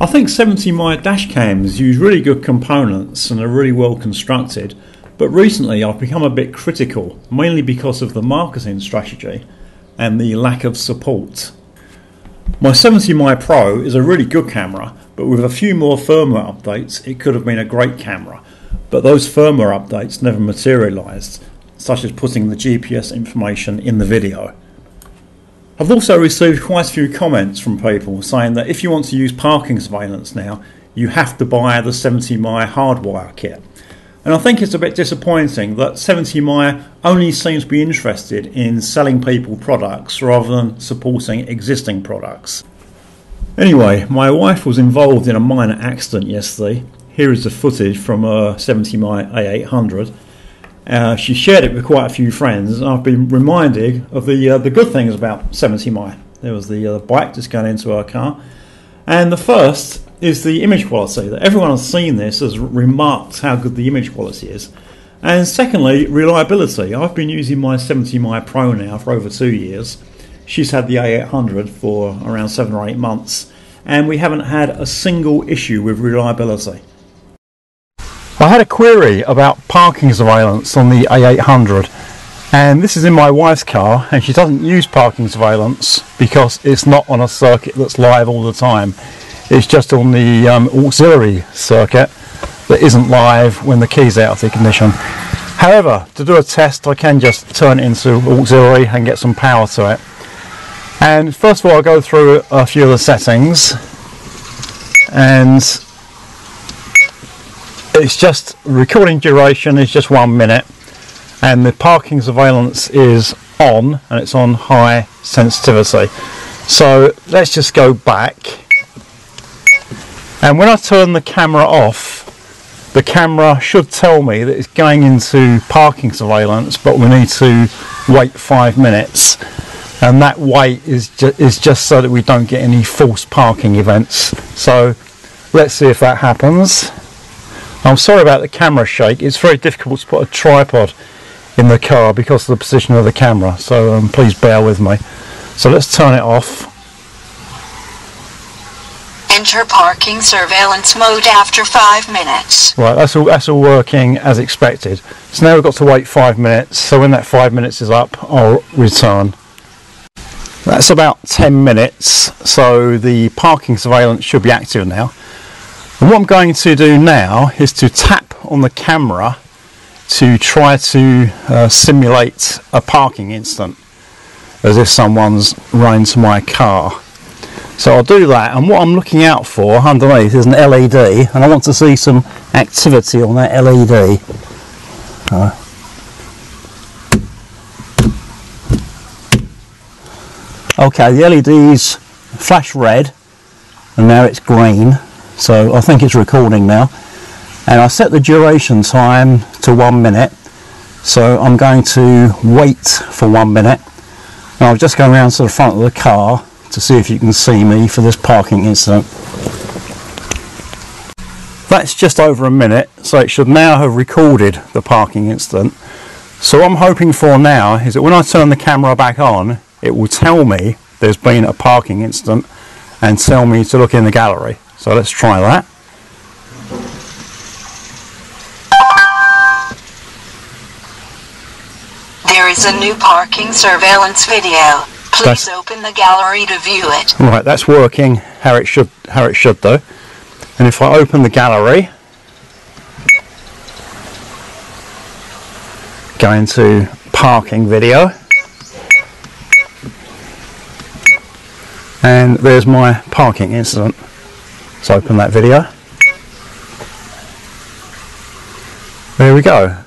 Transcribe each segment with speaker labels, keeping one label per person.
Speaker 1: I think 70mai dash cams use really good components and are really well constructed, but recently I've become a bit critical, mainly because of the marketing strategy and the lack of support. My 70mai Pro is a really good camera, but with a few more firmware updates it could have been a great camera, but those firmware updates never materialised, such as putting the GPS information in the video. I've also received quite a few comments from people saying that if you want to use parking surveillance now, you have to buy the 70mai hardwire kit. And I think it's a bit disappointing that 70mai only seems to be interested in selling people products rather than supporting existing products. Anyway, my wife was involved in a minor accident yesterday. Here is the footage from a 70mai A800. She shared it with quite a few friends, and I've been reminded of the good things about 70mai. There was the bike just going into her car, and the first is the image quality. That everyone has seen this has remarked how good the image quality is, and secondly, reliability. I've been using my 70mai Pro now for over 2 years. She's had the A800 for around 7 or 8 months, and we haven't had a single issue with reliability. I had a query about parking surveillance on the A800, and this is in my wife's car, and she doesn't use parking surveillance because it's not on a circuit that's live all the time. It's just on the auxiliary circuit that isn't live when the key's out of ignition. However, to do a test I can just turn it into auxiliary and get some power to it. And first of all I'll go through a few of the settings, and it's just recording duration is just 1 minute, and the parking surveillance is on, and it's on high sensitivity. So let's just go back, and when I turn the camera off, the camera should tell me that it's going into parking surveillance, but we need to wait 5 minutes, and that wait is just so that we don't get any false parking events. So let's see if that happens. I'm sorry about the camera shake. It's very difficult to put a tripod in the car because of the position of the camera, so please bear with me. So let's turn it off.
Speaker 2: Enter parking surveillance mode after 5 minutes.
Speaker 1: Right, that's all working as expected. So now we've got to wait 5 minutes, so when that 5 minutes is up I'll return. That's about 10 minutes, so the parking surveillance should be active now. And what I'm going to do now is to tap on the camera to try to simulate a parking incident, as if someone's run into my car. So I'll do that, and what I'm looking out for underneath is an LED, and I want to see some activity on that LED. Okay, the LED's flash red, and now it's green. So I think it's recording now, and I set the duration time to 1 minute, so I'm going to wait for 1 minute, and I'll just go around to the front of the car to see if you can see me for this parking incident. That's just over a minute, so it should now have recorded the parking incident. So what I'm hoping for now is that when I turn the camera back on, it will tell me there's been a parking incident and tell me to look in the gallery. So let's try that.
Speaker 2: There is a new parking surveillance video. Please open the gallery to view it.
Speaker 1: Right, that's working how it should do. And if I open the gallery, go into parking video, and there's my parking incident. Let's open that video. There we go.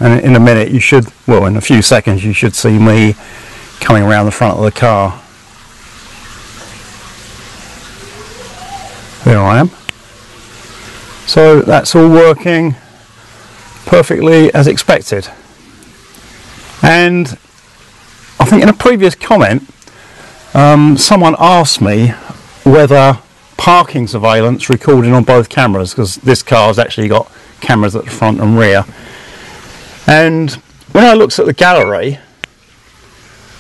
Speaker 1: And in a minute you should, well, in a few seconds you should see me coming around the front of the car. There I am. So that's all working perfectly as expected. And I think in a previous comment someone asked me whether parking surveillance recording on both cameras, because this car's actually got cameras at the front and rear, and when I looked at the gallery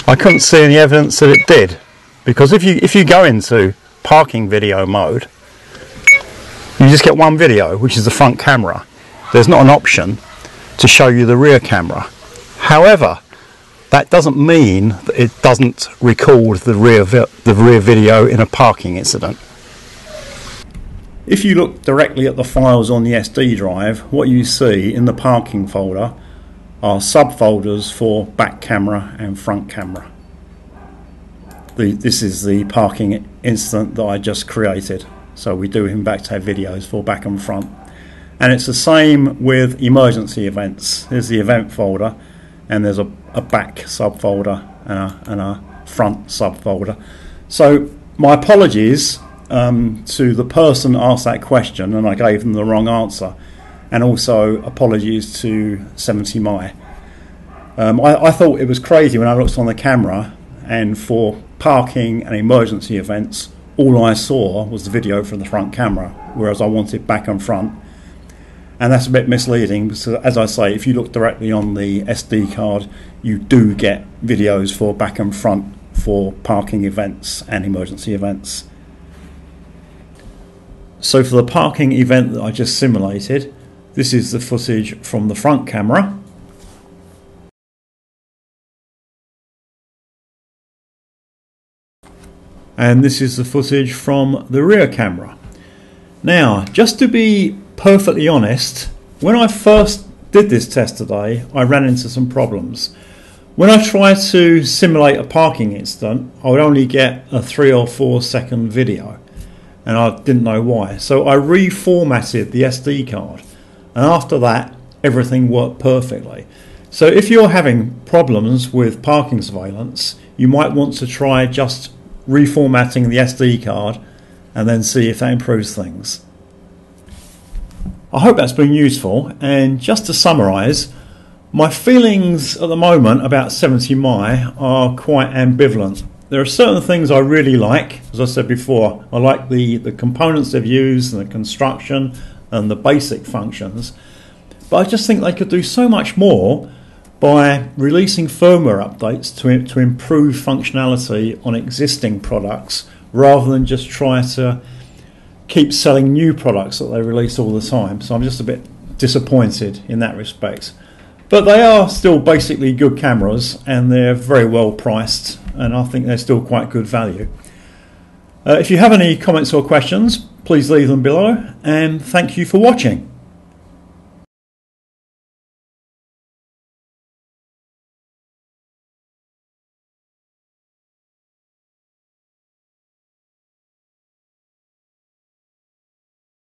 Speaker 1: I couldn't see any evidence that it did, because if you go into parking video mode you just get one video, which is the front camera. There's not an option to show you the rear camera. However, that doesn't mean that it doesn't record the rear video in a parking incident. If you look directly at the files on the SD drive, what you see in the parking folder are subfolders for back camera and front camera. This is the parking incident that I just created. So we do in fact have videos for back and front. And it's the same with emergency events. There's the event folder, and there's a back subfolder and a front subfolder. So my apologies to the person who asked that question and I gave them the wrong answer, and also apologies to 70mai. I thought it was crazy when I looked on the camera, and for parking and emergency events all I saw was the video from the front camera, whereas I wanted back and front. And that's a bit misleading because, as I say, if you look directly on the SD card, you do get videos for back and front for parking events and emergency events. So for the parking event that I just simulated, this is the footage from the front camera. And this is the footage from the rear camera. Now, just to be perfectly honest, when I first did this test today, I ran into some problems. When I tried to simulate a parking incident, I would only get a 3 or 4 second video, and I didn't know why. So I reformatted the SD card, and after that, everything worked perfectly. So if you're having problems with parking surveillance, you might want to try just reformatting the SD card and then see if that improves things. I hope that's been useful, and just to summarise, my feelings at the moment about 70mai are quite ambivalent. There are certain things I really like. As I said before, I like the components they've used and the construction and the basic functions, but I just think they could do so much more by releasing firmware updates to improve functionality on existing products, rather than just try to keep selling new products that they release all the time. So I'm just a bit disappointed in that respect. But they are still basically good cameras, and they're very well priced, and I think they're still quite good value. If you have any comments or questions, please leave them below, and thank you for watching.